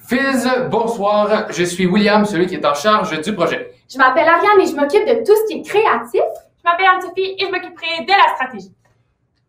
Fizz, bonsoir, je suis William, celui qui est en charge du projet. Je m'appelle Ariane et je m'occupe de tout ce qui est créatif. Je m'appelle Anne-Sophie et je m'occuperai de la stratégie.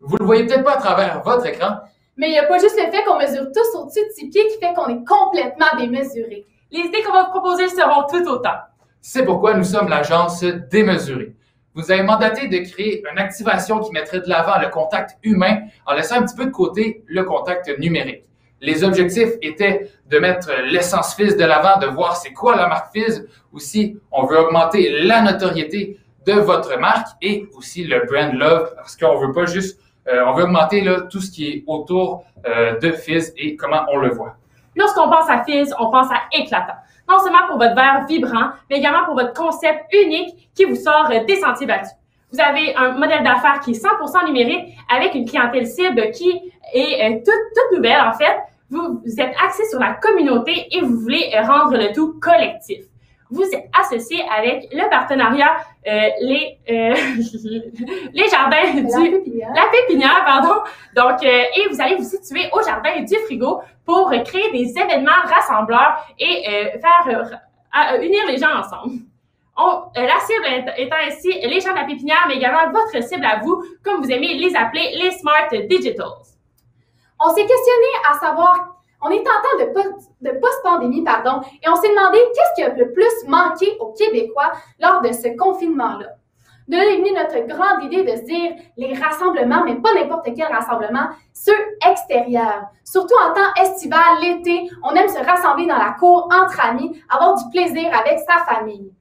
Vous le voyez peut-être pas à travers votre écran. Mais il n'y a pas juste le fait qu'on mesure tous au-dessus de 6 pieds qui fait qu'on est complètement démesuré. Les idées qu'on va vous proposer seront tout autant. C'est pourquoi nous sommes l'agence Démesurée. Vous avez mandaté de créer une activation qui mettrait de l'avant le contact humain en laissant un petit peu de côté le contact numérique. Les objectifs étaient de mettre l'essence Fizz de l'avant, de voir c'est quoi la marque Fizz. Aussi, on veut augmenter la notoriété de votre marque et aussi le brand love parce qu'on veut pas juste, on veut augmenter là, tout ce qui est autour de Fizz et comment on le voit. Lorsqu'on pense à Fizz, on pense à éclatant. Non seulement pour votre verre vibrant, mais également pour votre concept unique qui vous sort des sentiers battus. Vous avez un modèle d'affaires qui est 100% numérique avec une clientèle cible qui est toute nouvelle en fait. Vous êtes axé sur la communauté et vous voulez rendre le tout collectif. Vous êtes associé avec le partenariat les jardins la pépinière, pardon. Donc et vous allez vous situer au jardin du Frigo pour créer des événements rassembleurs et unir les gens ensemble. La cible étant ainsi les gens de la pépinière, mais également votre cible à vous, comme vous aimez les appeler, les Smart Digitals. On s'est questionné à savoir, on est en temps de post-pandémie, et on s'est demandé qu'est-ce qui a le plus manqué aux Québécois lors de ce confinement-là. De là est venue notre grande idée de se dire les rassemblements, mais pas n'importe quel rassemblement, ceux extérieurs. Surtout en temps estival, l'été, on aime se rassembler dans la cour entre amis, avoir du plaisir avec sa famille.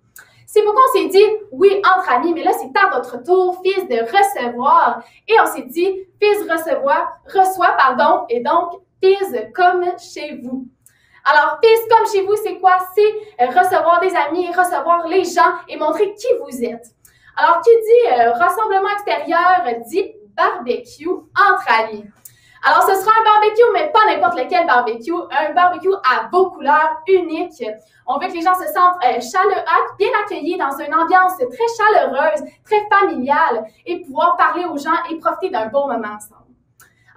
C'est pourquoi on s'est dit, oui, entre amis, mais là, c'est à votre tour, Fizz, de recevoir. Et on s'est dit, Fizz reçoit, et donc, Fizz comme chez vous. Alors, Fizz comme chez vous, c'est quoi? C'est recevoir des amis, recevoir les gens et montrer qui vous êtes. Alors, qui dit rassemblement extérieur, dit barbecue entre amis. Alors, ce sera un barbecue, mais pas n'importe lequel barbecue, un barbecue à vos couleurs uniques. On veut que les gens se sentent bien accueillis dans une ambiance très chaleureuse, très familiale et pouvoir parler aux gens et profiter d'un bon moment ensemble.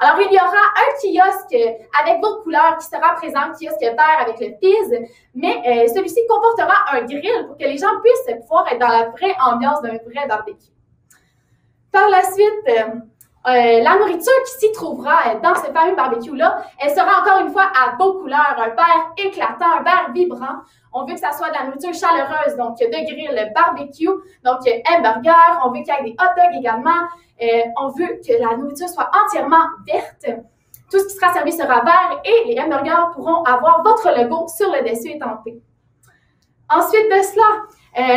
Alors, il y aura un kiosque avec vos couleurs qui sera présent, kiosque vert avec le Fizz, mais celui-ci comportera un grill pour que les gens puissent pouvoir être dans la vraie ambiance d'un vrai barbecue. Par la suite, la nourriture qui s'y trouvera dans ce fameux barbecue-là, elle sera encore une fois à vos couleurs, un vert éclatant, un vert vibrant. On veut que ça soit de la nourriture chaleureuse, donc de grill, barbecue, donc hamburger. On veut qu'il y ait des hot dogs également. On veut que la nourriture soit entièrement verte. Tout ce qui sera servi sera vert et les hamburgers pourront avoir votre logo sur le dessus étampé. Ensuite de cela,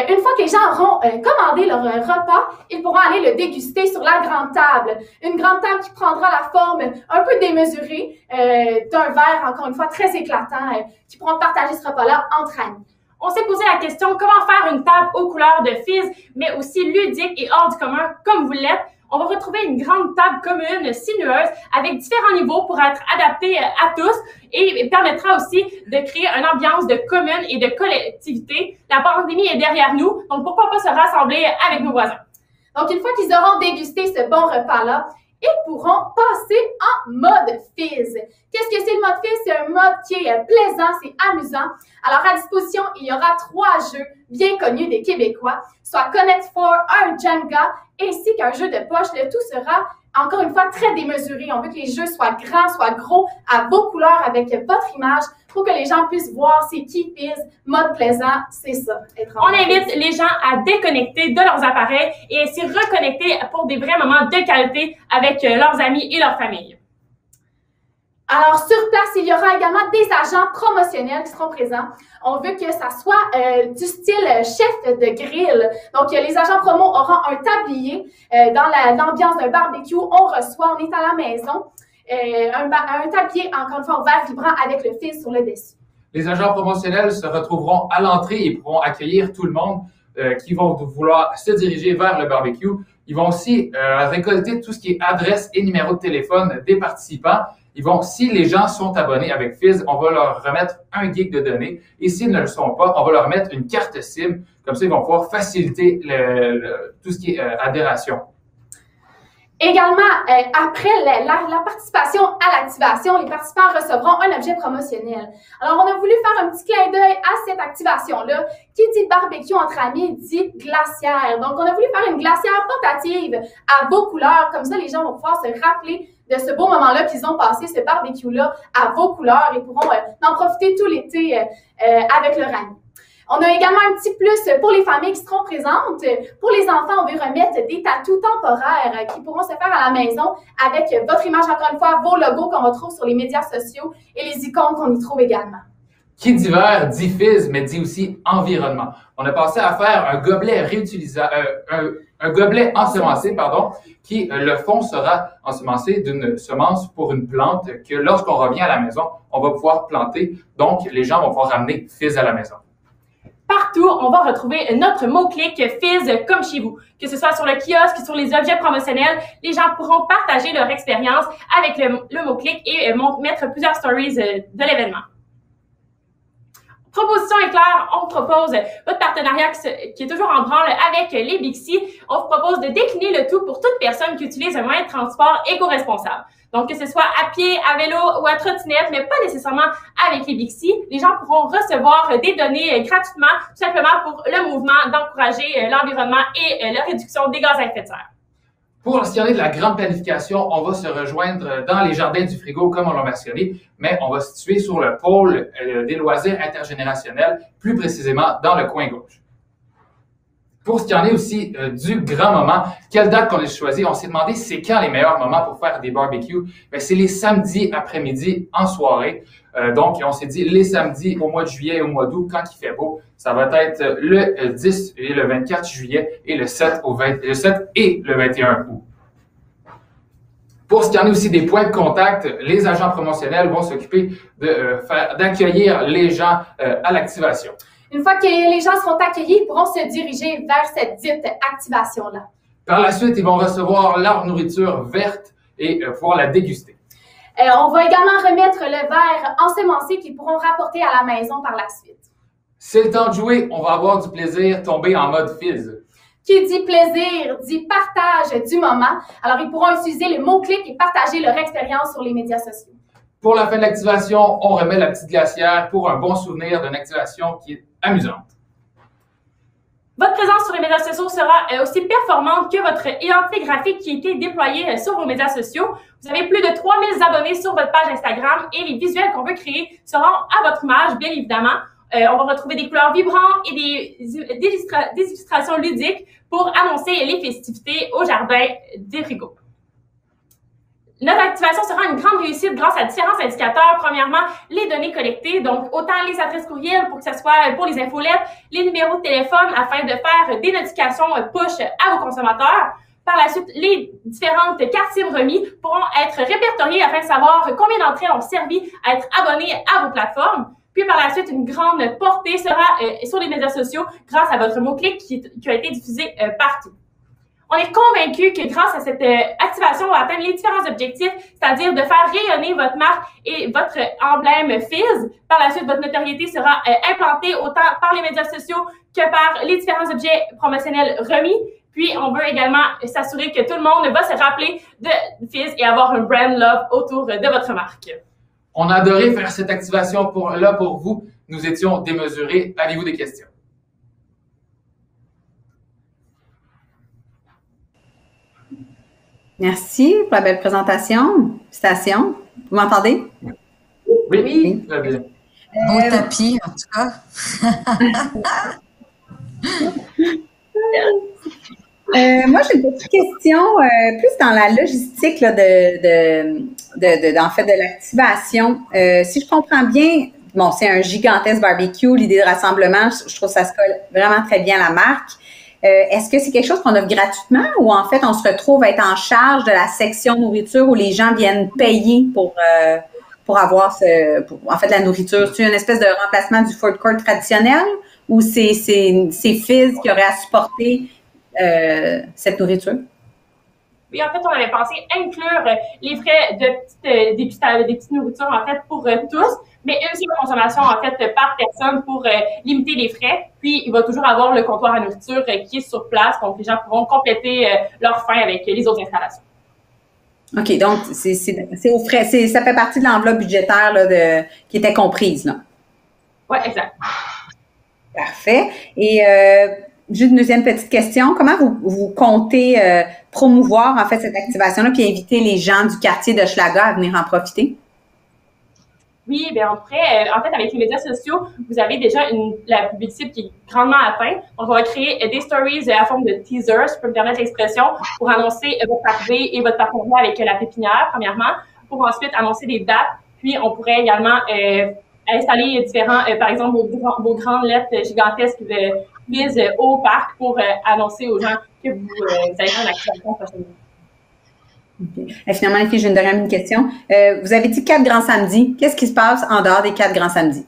une fois que les gens auront commandé leur repas, ils pourront aller le déguster sur la grande table. Une grande table qui prendra la forme un peu démesurée d'un verre, encore une fois, très éclatant, qui pourront partager ce repas-là entre amis. On s'est posé la question comment faire une table aux couleurs de Fizz, mais aussi ludique et hors du commun, comme vous l'êtes. On va retrouver une grande table commune sinueuse avec différents niveaux pour être adaptée à tous et permettra aussi de créer une ambiance de commune et de collectivité. La pandémie est derrière nous, donc pourquoi pas se rassembler avec nos voisins? Donc, une fois qu'ils auront dégusté ce bon repas-là, ils pourront passer en mode Fizz. Qu'est-ce que c'est le mode Fizz? C'est un mode qui est plaisant, c'est amusant. Alors, à disposition, il y aura 3 jeux bien connus des Québécois, soit Connect 4, un Jenga, ainsi qu'un jeu de poche. Le tout sera, encore une fois, très démesuré. On veut que les jeux soient grands, soient gros, à vos couleurs, avec votre image, pour que les gens puissent voir c'est qui Fizz, mode plaisant, c'est ça. On invite les gens à déconnecter de leurs appareils et ainsi reconnecter pour des vrais moments de qualité avec leurs amis et leur famille. Alors, sur place, il y aura également des agents promotionnels qui seront présents. On veut que ça soit du style chef de grill. Donc, les agents promo auront un tablier dans l'ambiance d'un barbecue. On reçoit, on est à la maison. Un tablier, encore une fois, en vert vibrant avec le Fizz sur le dessus. Les agents promotionnels se retrouveront à l'entrée et pourront accueillir tout le monde qui vont vouloir se diriger vers le barbecue. Ils vont aussi récolter tout ce qui est adresse et numéro de téléphone des participants. Si les gens sont abonnés avec Fizz, on va leur remettre un gig de données. Et s'ils ne le sont pas, on va leur mettre une carte SIM. Comme ça, ils vont pouvoir faciliter tout ce qui est adhération. Également, après la participation à l'activation, les participants recevront un objet promotionnel. Alors, on a voulu faire un petit clin d'œil à cette activation-là. Qui dit barbecue entre amis dit glacière. Donc, on a voulu faire une glacière portative à vos couleurs. Comme ça, les gens vont pouvoir se rappeler de ce beau moment-là qu'ils ont passé, ce barbecue-là, à vos couleurs et pourront en profiter tout l'été avec leur ami. On a également un petit plus pour les familles qui seront présentes. Pour les enfants, on veut remettre des tatous temporaires qui pourront se faire à la maison avec votre image, encore une fois, vos logos qu'on retrouve sur les médias sociaux et les icônes qu'on y trouve également. Qui dit vert dit fizz, mais dit aussi environnement. On a passé à faire un gobelet réutilisable, un gobelet ensemencé, pardon, qui, le fond sera ensemencé d'une semence pour une plante que lorsqu'on revient à la maison, on va pouvoir planter. Donc, les gens vont pouvoir ramener fizz à la maison. Partout, on va retrouver notre mot-clic Fizz comme chez vous. Que ce soit sur le kiosque, sur les objets promotionnels, les gens pourront partager leur expérience avec le mot-clic et mettre plusieurs stories de l'événement. Proposition est claire, on propose votre partenariat qui est toujours en branle avec les Bixi. On vous propose de décliner le tout pour toute personne qui utilise un moyen de transport éco-responsable. Donc, que ce soit à pied, à vélo ou à trottinette, mais pas nécessairement avec les Bixi, les gens pourront recevoir des données gratuitement, tout simplement pour le mouvement d'encourager l'environnement et la réduction des gaz à effet de serre. Pour ce qui en est de la grande planification, on va se rejoindre dans les jardins du frigo, comme on l'a mentionné, mais on va se situer sur le pôle des loisirs intergénérationnels, plus précisément dans le coin gauche. Pour ce qui en est aussi du grand moment, quelle date qu'on a choisi? On s'est demandé c'est quand les meilleurs moments pour faire des barbecues. C'est les samedis après-midi en soirée. Donc, on s'est dit les samedis au mois de juillet et au mois d'août, quand il fait beau, ça va être le 10 et le 24 juillet et le 7 et le 21 août. Pour ce qui en est aussi des points de contact, les agents promotionnels vont s'occuper d'accueillir les gens à l'activation. Une fois que les gens seront accueillis, ils pourront se diriger vers cette dite activation-là. Par la suite, ils vont recevoir leur nourriture verte et pouvoir la déguster. On va également remettre le verre ensemencé qu'ils pourront rapporter à la maison par la suite. C'est le temps de jouer, on va avoir du plaisir, tomber en mode fizz. Qui dit plaisir, dit partage du moment. Alors, ils pourront utiliser le mot-clic et partager leur expérience sur les médias sociaux. Pour la fin de l'activation, on remet la petite glacière pour un bon souvenir d'une activation qui est amusante. Votre présence sur les médias sociaux sera aussi performante que votre identité graphique qui a été déployée sur vos médias sociaux. Vous avez plus de 3000 abonnés sur votre page Instagram et les visuels qu'on veut créer seront à votre image, bien évidemment. On va retrouver des couleurs vibrantes et des illustrations ludiques pour annoncer les festivités au jardin des frigos. Notre activation sera une grande réussite grâce à différents indicateurs. Premièrement, les données collectées, donc autant les adresses courriels pour que ce soit pour les infolettes, les numéros de téléphone afin de faire des notifications push à vos consommateurs. Par la suite, les différentes cartes SIM remis pourront être répertoriées afin de savoir combien d'entre elles ont servi à être abonnées à vos plateformes. Puis par la suite, une grande portée sera sur les médias sociaux grâce à votre mot-clic qui a été diffusé partout. On est convaincu que grâce à cette activation, on va atteindre les différents objectifs, c'est-à-dire de faire rayonner votre marque et votre emblème Fizz. Par la suite, votre notoriété sera implantée autant par les médias sociaux que par les différents objets promotionnels remis. Puis, on veut également s'assurer que tout le monde va se rappeler de Fizz et avoir un brand love autour de votre marque. On a adoré faire cette activation pour vous. Nous étions démesurés. Avez-vous des questions? Merci pour la belle présentation. Félicitations. Vous m'entendez? Oui, très bien. Beau tapis, en tout cas. Moi, j'ai une petite question plus dans la logistique là, en fait, de l'activation. Si je comprends bien, bon, c'est un gigantesque barbecue, l'idée de rassemblement, je trouve que ça se colle vraiment très bien à la marque. Est-ce que c'est quelque chose qu'on offre gratuitement ou en fait, on se retrouve à être en charge de la section nourriture où les gens viennent payer pour avoir la nourriture? C'est une espèce de remplacement du food court traditionnel ou c'est Fizz qui aurait à supporter cette nourriture? Oui, en fait, on avait pensé inclure les frais des petites nourritures, en fait, pour tous, mais une seule consommation, en fait, par personne pour limiter les frais. Puis, il va toujours avoir le comptoir à nourriture qui est sur place, donc les gens pourront compléter leur faim avec les autres installations. OK, donc c'est aux frais, ça fait partie de l'enveloppe budgétaire là, qui était comprise, là. Oui, exact. Parfait. Et juste une deuxième petite question. Comment vous comptez promouvoir en fait cette activation-là puis inviter les gens du quartier de Hochelaga à venir en profiter? Oui, bien après, en fait, avec les médias sociaux, vous avez déjà la publicité qui est grandement atteinte. Donc, on va créer des stories à forme de teaser, si je peux me permettre l'expression, pour annoncer votre arrivée et votre partenariat avec la pépinière, premièrement, pour ensuite annoncer des dates. Puis, on pourrait également installer différents, par exemple, vos grandes lettres gigantesques de quiz au parc pour annoncer aux gens que vous allez faire une activation prochainement. Okay. Et finalement, les filles, j'ai une dernière question. Vous avez dit 4 grands samedis. Qu'est-ce qui se passe en dehors des 4 grands samedis?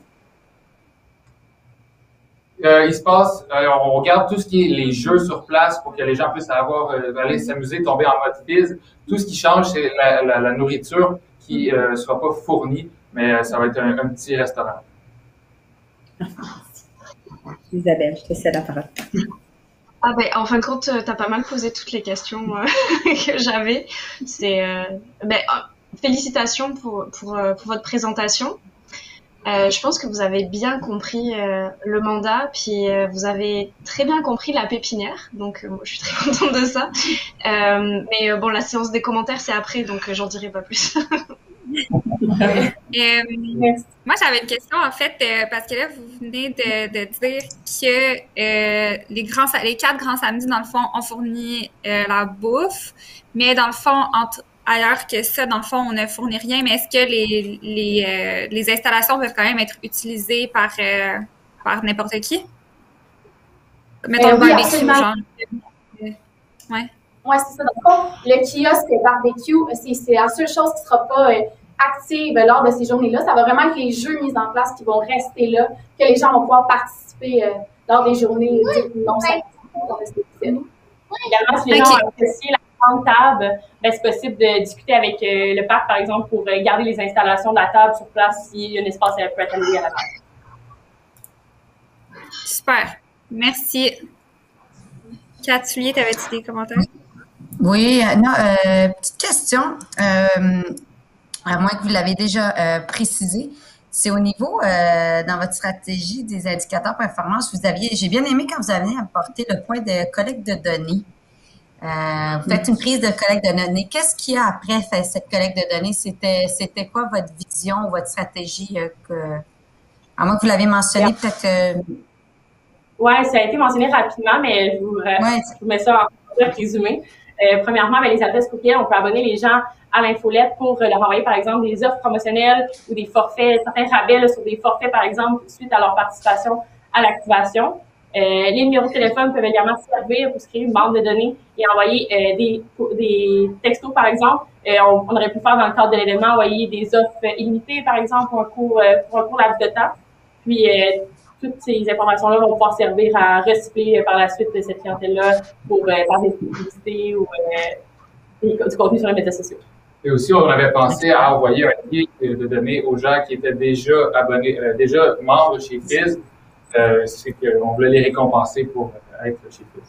Il se passe, on regarde tout ce qui est les jeux sur place pour que les gens puissent aller s'amuser, tomber en mode fizz. Tout ce qui change, c'est la nourriture qui ne sera pas fournie, mais ça va être un petit restaurant. Isabelle, je te cède la parole. Ah ben, en fin de compte, t'as pas mal posé toutes les questions que j'avais. Félicitations pour votre présentation. Je pense que vous avez bien compris le mandat, puis vous avez très bien compris la pépinière. Donc, moi, je suis très contente de ça. Bon, la séance des commentaires, c'est après, donc j'en dirai pas plus. Moi, j'avais une question, en fait, parce que là, vous venez de dire que les 4 grands samedis, dans le fond, ont fourni la bouffe, mais dans le fond, ailleurs que ça, dans le fond, on ne fournit rien, mais est-ce que les installations peuvent quand même être utilisées par n'importe qui? Mettons le barbecue, genre. Ouais. Oui, c'est ça. Dans le fond, le kiosque barbecue, c'est la seule chose qui ne sera pas active lors de ces journées-là. Ça va vraiment être les jeux mis en place qui vont rester là, que les gens vont pouvoir participer lors des journées non également, si les gens apprécient la grande table, c'est possible de discuter avec le parc, par exemple, pour garder les installations de la table sur place si un espace peut être alloué à la table. Super. Merci. Cathy, t'avais-tu des commentaires? Oui, petite question. À moins que vous l'avez déjà précisé, c'est au niveau, dans votre stratégie des indicateurs performance, j'ai bien aimé quand vous avez apporté le point de collecte de données. Vous faites une prise de collecte de données. Qu'est-ce qu'il y a après cette collecte de données? C'était quoi votre vision ou votre stratégie? À moins que vous l'avez mentionné, peut-être. Oui, ça a été mentionné rapidement, mais je vous mets ça en résumé. Premièrement, les adresses courriel, on peut abonner les gens à l'infolette pour leur envoyer, par exemple, des offres promotionnelles ou des forfaits, certains rabais là, sur des forfaits, par exemple, suite à leur participation à l'activation. Les numéros de téléphone peuvent également servir pour se créer une banque de données et envoyer des textos, par exemple. On aurait pu faire dans le cadre de l'événement, envoyer des offres illimitées, par exemple, pour un court laps de temps. Puis, toutes ces informations-là vont pouvoir servir à recycler par la suite de cette clientèle-là pour faire des publicités ou du contenu sur les médias sociaux. Et aussi, on avait pensé à envoyer un lien de données aux gens qui étaient déjà abonnés, déjà membres chez Fizz. C'est qu'on voulait les récompenser pour être chez Fizz.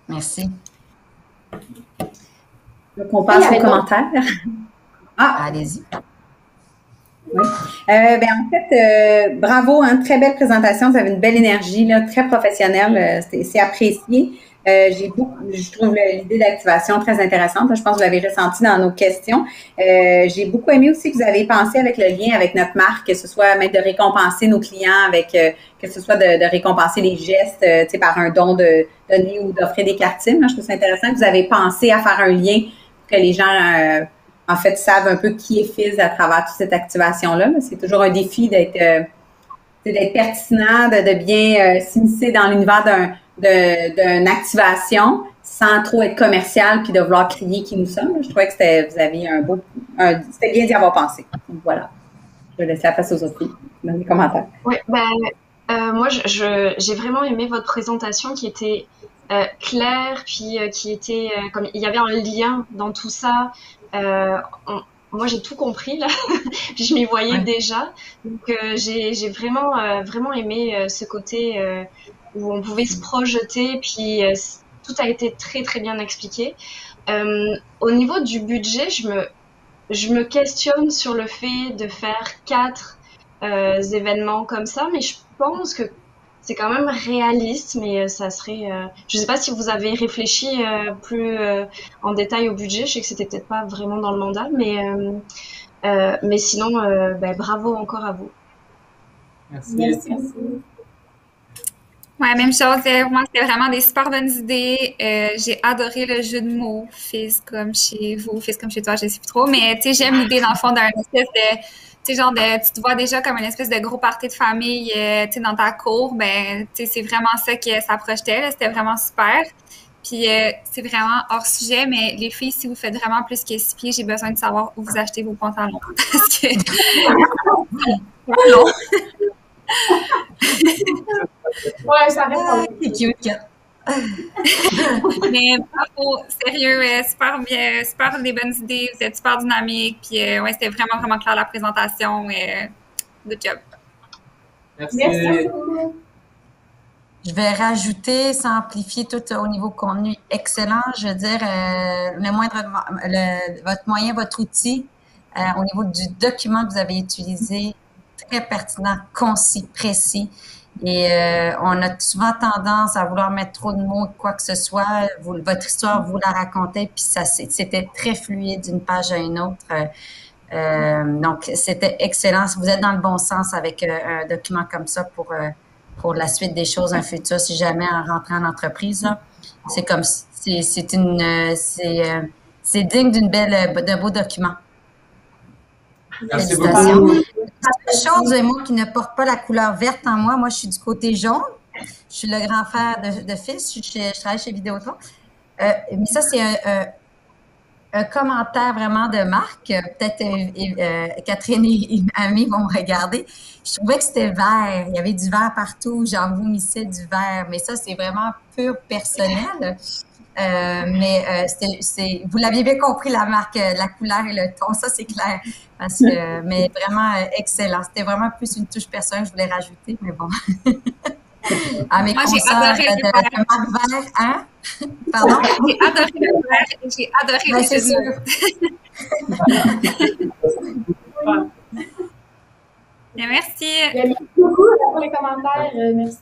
Merci. Donc, on passe aux commentaires. Allez-y. Oui. En fait, bravo, très belle présentation. Vous avez une belle énergie, là, très professionnelle. C'est apprécié. Je trouve l'idée d'activation très intéressante. Je pense que vous l'avez ressenti dans nos questions. J'ai beaucoup aimé aussi que vous avez pensé avec le lien avec notre marque, que ce soit même de récompenser nos clients avec, que ce soit de récompenser les gestes, par un don de donner ou d'offrir des cartines. Je trouve ça intéressant que vous avez pensé à faire un lien pour que les gens, en fait, savent un peu qui est Fizz à travers toute cette activation-là. C'est toujours un défi d'être pertinent, de bien s'immiscer dans l'univers d'une activation sans trop être commercial puis de vouloir crier qui nous sommes. Je trouvais que vous aviez c'était bien d'y avoir pensé. Donc, voilà. Je vais laisser la place aux autres filles dans les commentaires. Oui, moi, j'ai vraiment aimé votre présentation qui était claire, puis qui était comme il y avait un lien dans tout ça. Moi, j'ai tout compris là, puis je m'y voyais déjà. Donc, j'ai vraiment aimé ce côté où on pouvait se projeter, puis tout a été très très bien expliqué. Au niveau du budget, je me questionne sur le fait de faire 4 événements comme ça, mais je pense que c'est quand même réaliste, mais ça serait... je sais pas si vous avez réfléchi plus en détail au budget, je sais que c'était peut-être pas vraiment dans le mandat, mais sinon, ben, bravo encore à vous. Merci. Merci. Ouais, même chose. Moi, c'était vraiment des super bonnes idées. J'ai adoré le jeu de mots, fils comme chez vous, fils comme chez toi, je sais plus trop. Mais tu sais, j'aime l'idée dans le fond d'un espèce de, tu sais, genre de, tu te vois déjà comme une espèce de gros party de famille, tu sais, dans ta cour. Ben, tu sais, c'est vraiment ça que ça projetait. Là. C'était vraiment super. Puis c'est vraiment hors sujet, mais les filles, si vous faites vraiment plus que 6 pieds, j'ai besoin de savoir où vous achetez vos pantalons. Parce que c'est long. Ouais, ça reste. C'est cute, Kat. Mais bravo, sérieux, super bien, super des bonnes idées, vous êtes super dynamique, puis ouais, c'était vraiment, vraiment clair la présentation. Good job. Merci. Merci. Je vais rajouter, simplifier tout au niveau contenu excellent. Je veux dire, votre moyen, votre outil, au niveau du document que vous avez utilisé, très pertinent, concis, précis. Et on a souvent tendance à vouloir mettre trop de mots, quoi que ce soit. Votre histoire, vous la racontez, puis ça, c'était très fluide d'une page à une autre. Donc, c'était excellent. Vous êtes dans le bon sens avec un document comme ça pour la suite des choses, un futur, si jamais en rentrant en entreprise. C'est comme, c'est digne d'un beau document. Merci Félicitations. beaucoup. La chose, moi qui ne porte pas la couleur verte en moi, je suis du côté jaune. Je suis le grand frère de fils. Je travaille chez Vidéotron. Mais ça, c'est un commentaire vraiment de Marc. Peut-être Catherine et Amy vont me regarder. Je trouvais que c'était vert. Il y avait du vert partout. J'en vomissais du vert. Mais ça, c'est vraiment pur personnel. Vous l'aviez bien compris, la marque, la couleur et le ton, ça c'est clair. Mais vraiment excellent. C'était vraiment plus une touche personnelle que je voulais rajouter, mais bon. À mes concerts de marque vert, hein? Pardon? J'ai adoré le vert et j'ai adoré les c'est sûr. Merci. Merci beaucoup pour les commentaires. Merci.